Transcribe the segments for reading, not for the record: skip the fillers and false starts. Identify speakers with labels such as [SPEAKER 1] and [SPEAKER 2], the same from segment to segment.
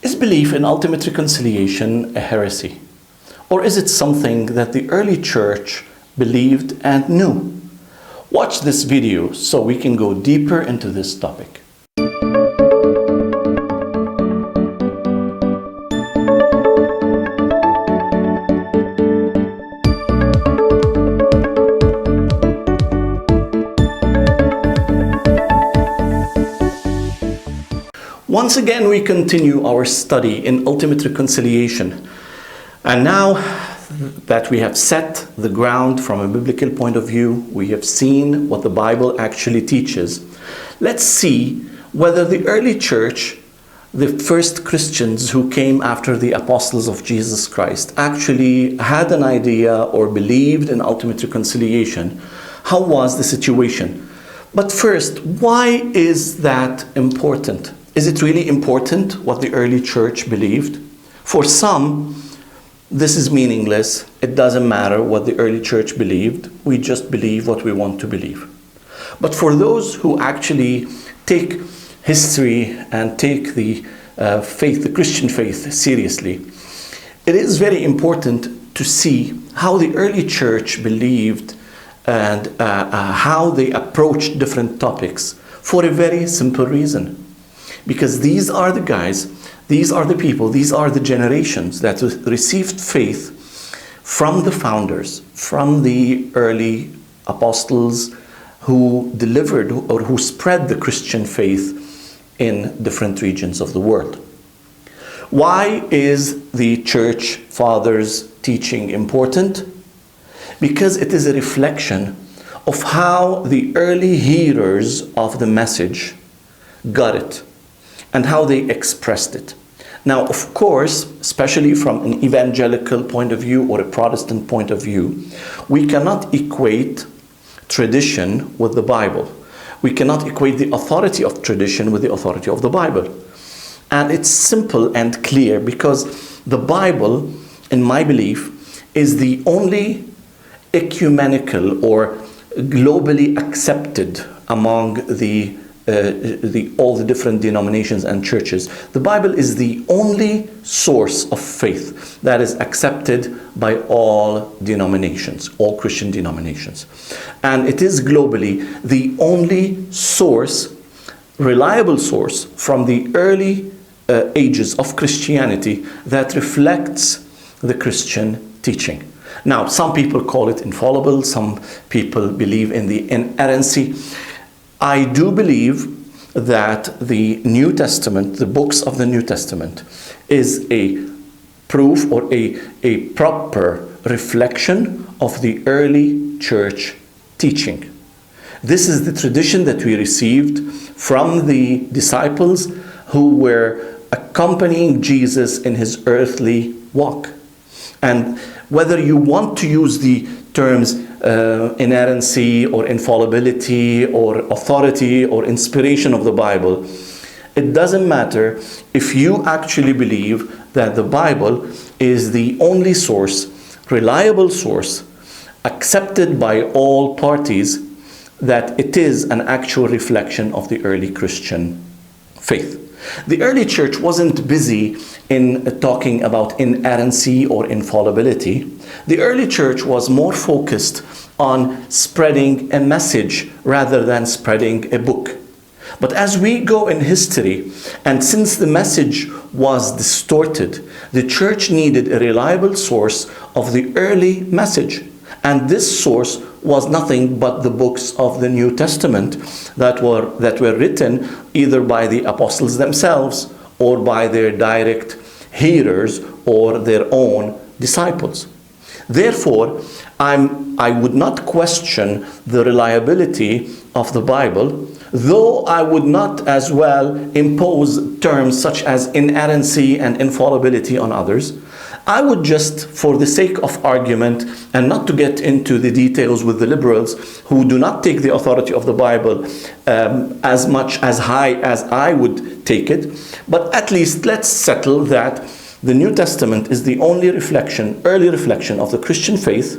[SPEAKER 1] Is belief in ultimate reconciliation a heresy? Or is it something that the early church believed and knew? Watch this video so we can go deeper into this topic. Once again, we continue our study in ultimate reconciliation. And now that we have set the ground from a biblical point of view, we have seen what the Bible actually teaches. Let's see whether the early church, the first Christians who came after the apostles of Jesus Christ, actually had an idea or believed in ultimate reconciliation. How was the situation? But first, why is that important? Is it really important what the early church believed? For some, this is meaningless. It doesn't matter what the early church believed. We just believe what we want to believe. But for those who actually take history and take the faith, the Christian faith, seriously, it is very important to see how the early church believed and how they approached different topics for a very simple reason. Because these are the guys, these are the people, these are the generations that received faith from the founders, from the early apostles who delivered or who spread the Christian faith in different regions of the world. Why is the church fathers' teaching important? Because it is a reflection of how the early hearers of the message got it and how they expressed it. Now, of course, especially from an evangelical point of view or a Protestant point of view, we cannot equate tradition with the Bible. We cannot equate the authority of tradition with the authority of the Bible. And it's simple and clear because the Bible, in my belief, is the only ecumenical or globally accepted among all the different denominations and churches. The Bible is the only source of faith that is accepted by all denominations, all Christian denominations. And it is globally the only source, reliable source from the early ages of Christianity that reflects the Christian teaching. Now, some people call it infallible, some people believe in the inerrancy. I do believe that the New Testament, the books of the New Testament, is a proof or a proper reflection of the early church teaching. This is the tradition that we received from the disciples who were accompanying Jesus in his earthly walk. And whether you want to use the terms inerrancy or infallibility or authority or inspiration of the Bible, it doesn't matter if you actually believe that the Bible is the only source, reliable source, accepted by all parties, that it is an actual reflection of the early Christian faith. The early church wasn't busy in talking about inerrancy or infallibility. The early church was more focused on spreading a message rather than spreading a book. But as we go in history, and since the message was distorted, the church needed a reliable source of the early message. And this source was nothing but the books of the New Testament that were written either by the apostles themselves or by their direct hearers or their own disciples. Therefore, I would not question the reliability of the Bible, though I would not as well impose terms such as inerrancy and infallibility on others. I would just, for the sake of argument, and not to get into the details with the liberals who do not take the authority of the Bible as much as high as I would take it, but at least let's settle that the New Testament is the only reflection, early reflection of the Christian faith,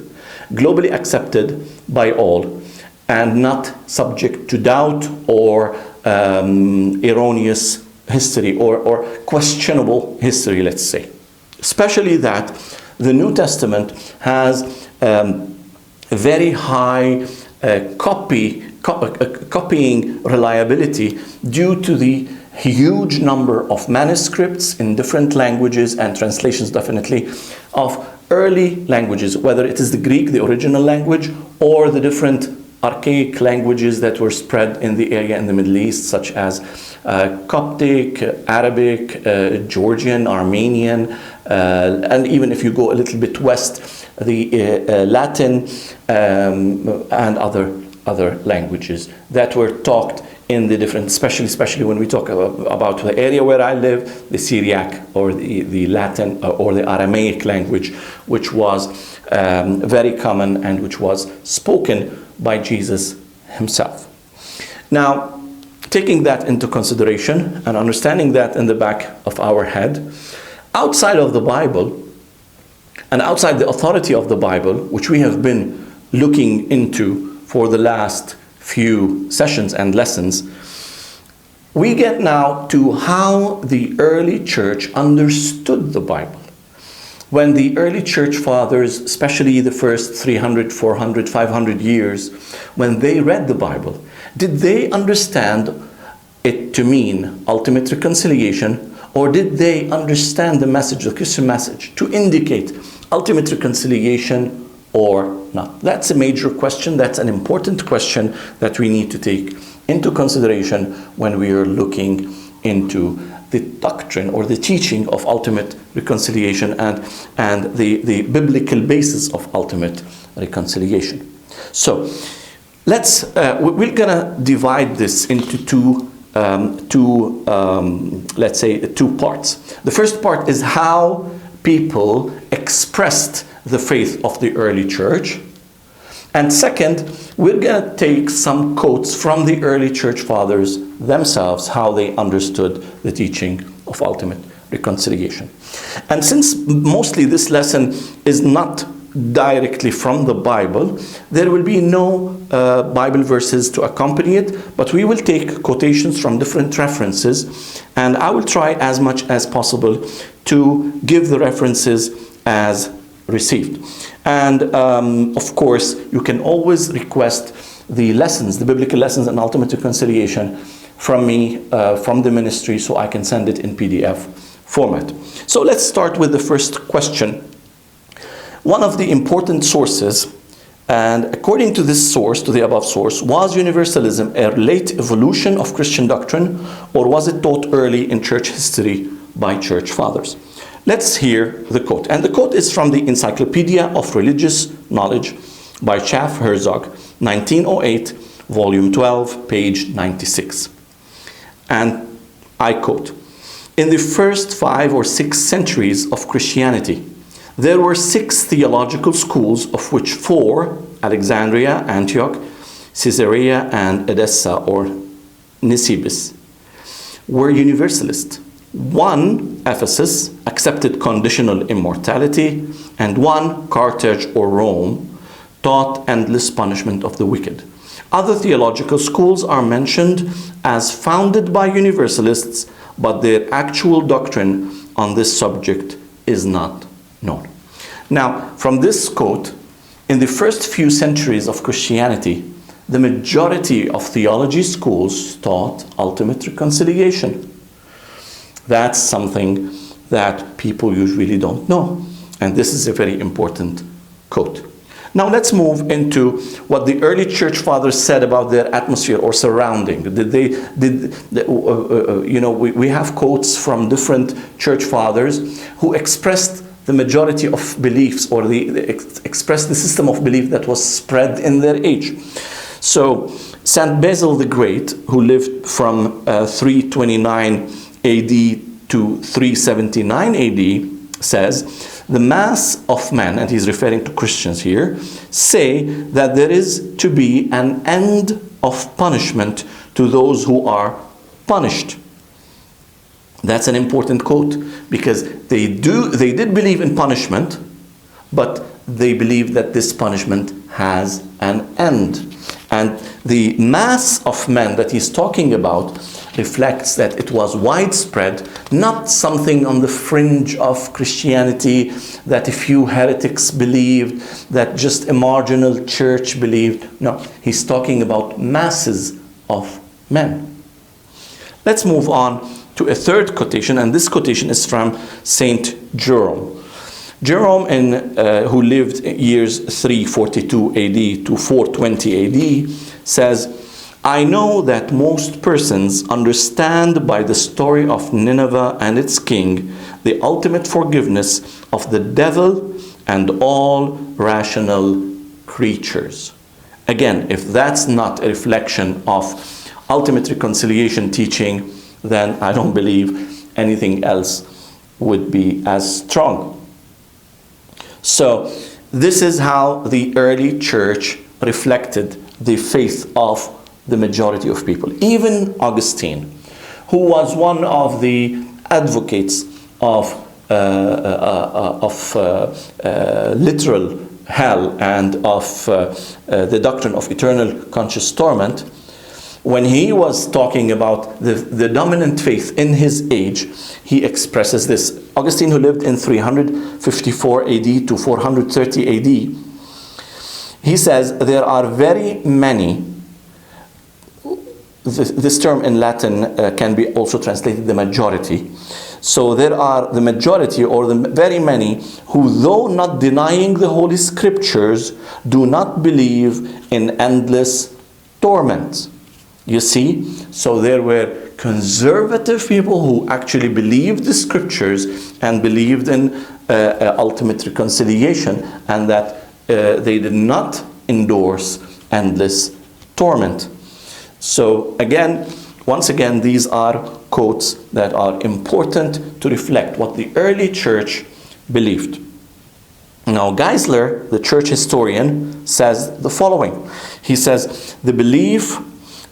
[SPEAKER 1] globally accepted by all, and not subject to doubt or erroneous history or questionable history, let's say. Especially that the New Testament has a very high copying reliability due to the huge number of manuscripts in different languages and translations, definitely, of early languages, whether it is the Greek, the original language, or the different archaic languages that were spread in the area in the Middle East, such as Coptic, Arabic, Georgian, Armenian, and even if you go a little bit west, the Latin and other languages that were talked in the different, especially when we talk about the area where I live, the Syriac or the Latin or the Aramaic language, which was very common and which was spoken by Jesus himself. Now, taking that into consideration and understanding that in the back of our head, outside of the Bible and outside the authority of the Bible, which we have been looking into for the last few sessions and lessons, we get now to how the early church understood the Bible. When the early church fathers, especially the first 300, 400, 500 years, when they read the Bible, did they understand it to mean ultimate reconciliation, or did they understand the message, the Christian message, to indicate ultimate reconciliation or not? That's a major question. That's an important question that we need to take into consideration when we are looking into the doctrine or the teaching of ultimate reconciliation and the biblical basis of ultimate reconciliation. So we're gonna divide this into two parts. The first part is how people expressed the faith of the early church. And second, we're going to take some quotes from the early church fathers themselves, how they understood the teaching of ultimate reconciliation. And since mostly this lesson is not directly from the Bible, there will be no Bible verses to accompany it, but we will take quotations from different references, and I will try as much as possible to give the references as received. And of course, you can always request the lessons, the biblical lessons and ultimate reconciliation from me, from the ministry, so I can send it in PDF format. So let's start with the first question. One of the important sources, and according to this source, to the above source, was universalism a late evolution of Christian doctrine, or was it taught early in church history by church fathers? Let's hear the quote. And the quote is from the Encyclopedia of Religious Knowledge by Schaff Herzog, 1908, volume 12, page 96. And I quote, "In the first 5 or 6 centuries of Christianity, there were 6 theological schools, of which 4, Alexandria, Antioch, Caesarea, and Edessa or Nisibis, were universalist. 1, Ephesus, accepted conditional immortality, and 1, Carthage or Rome, taught endless punishment of the wicked. Other theological schools are mentioned as founded by universalists, but their actual doctrine on this subject is not known." Now, from this quote, in the first few centuries of Christianity, the majority of theology schools taught ultimate reconciliation. That's something that people usually don't know. And this is a very important quote. Now let's move into what the early church fathers said about their atmosphere or surrounding. We have quotes from different church fathers who expressed the majority of beliefs, or expressed the system of belief that was spread in their age. So Saint Basil the Great, who lived from 329 AD to 379 AD, says, "The mass of men," and he's referring to Christians here, "say that there is to be an end of punishment to those who are punished." That's an important quote, because they did believe in punishment, but they believe that this punishment has an end. And the mass of men that he's talking about reflects that it was widespread, not something on the fringe of Christianity that a few heretics believed, that just a marginal church believed. No, he's talking about masses of men. Let's move on to a third quotation, and this quotation is from Saint Jerome. Jerome, who lived years 342 AD to 420 AD, says, "I know that most persons understand by the story of Nineveh and its king the ultimate forgiveness of the devil and all rational creatures." Again, if that's not a reflection of ultimate reconciliation teaching, then I don't believe anything else would be as strong. So this is how the early church reflected the faith of the majority of people. Even Augustine, who was one of the advocates of literal hell and of the doctrine of eternal conscious torment, when he was talking about the dominant faith in his age, he expresses this. Augustine, who lived in 354 AD to 430 AD, he says, there are very many, this term in Latin can be also translated the majority. So there are the majority, or the very many, who, though not denying the Holy Scriptures, do not believe in endless torment. You see? So there were conservative people who actually believed the Scriptures and believed in ultimate reconciliation, and that they did not endorse endless torment. So again, once again, these are quotes that are important to reflect what the early church believed. Now, Geisler, the church historian, says the following. He says, the belief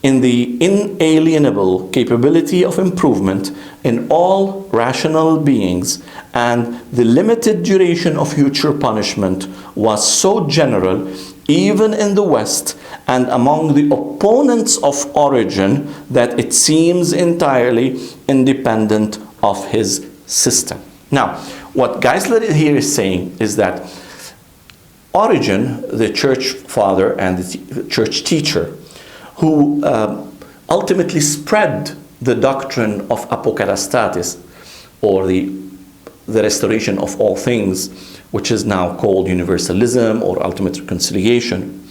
[SPEAKER 1] in the inalienable capability of improvement in all rational beings and the limited duration of future punishment was so general, even in the West and among the opponents of Origen, that it seems entirely independent of his system. Now, what Geisler here is saying is that Origen, the church father and the church teacher, who ultimately spread the doctrine of apokatastasis, or the restoration of all things, which is now called universalism or ultimate reconciliation,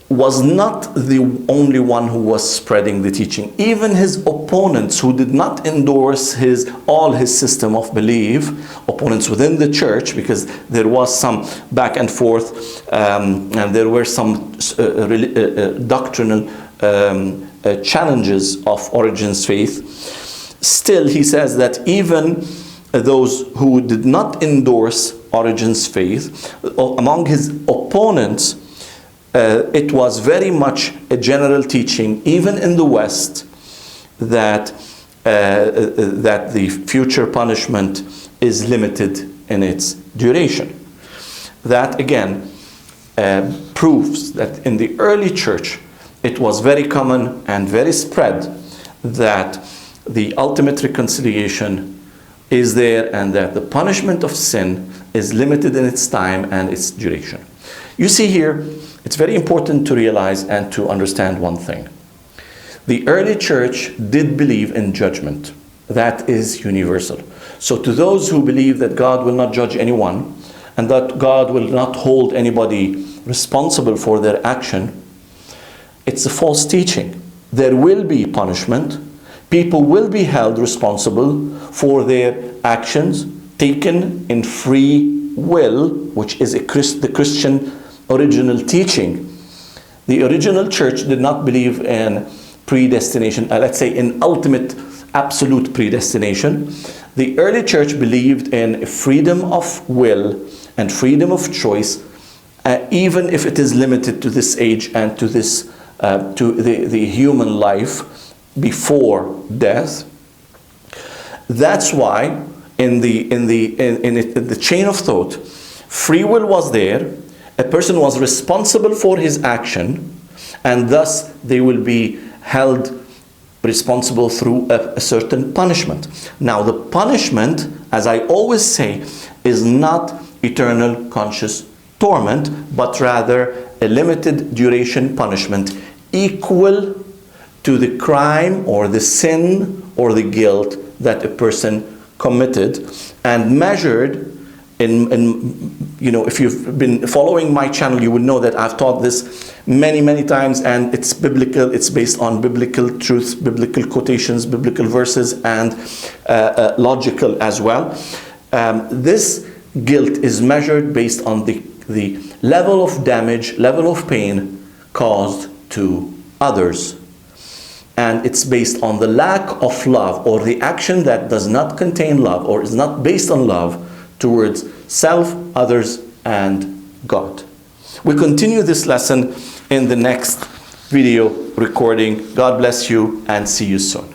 [SPEAKER 1] was not the only one who was spreading the teaching. Even his opponents, who did not endorse all his system of belief, opponents within the church, because there was some back and forth, and there were some doctrinal challenges of Origen's faith. Still, he says that even those who did not endorse Origen's faith, among his opponents, it was very much a general teaching, even in the West, that the future punishment is limited in its duration. That again proves that in the early church it was very common and very spread that the ultimate reconciliation is there, and that the punishment of sin is limited in its time and its duration. You see here, it's very important to realize and to understand one thing. The early church did believe in judgment. That is universal. So to those who believe that God will not judge anyone and that God will not hold anybody responsible for their action, it's a false teaching. There will be punishment. People will be held responsible for their actions taken in free will, which is the Christian original teaching. The original church did not believe in predestination, let's say in ultimate absolute predestination. The early church believed in freedom of will and freedom of choice, even if it is limited to this age and to this to the human life before death. That's why in the chain of thought, free will was there. A person was responsible for his action, and thus they will be held responsible through a certain punishment. Now, the punishment, as I always say, is not eternal conscious torment, but rather a limited duration punishment equal to the crime or the sin or the guilt that a person committed, and measured if you've been following my channel, you would know that I've taught this many times, and it's biblical. It's based on biblical truths, biblical quotations, biblical verses, and logical as well. This guilt is measured based on the level of damage, level of pain caused to others. And it's based on the lack of love, or the action that does not contain love, or is not based on love towards self, others, and God. We continue this lesson in the next video recording. God bless you, and see you soon.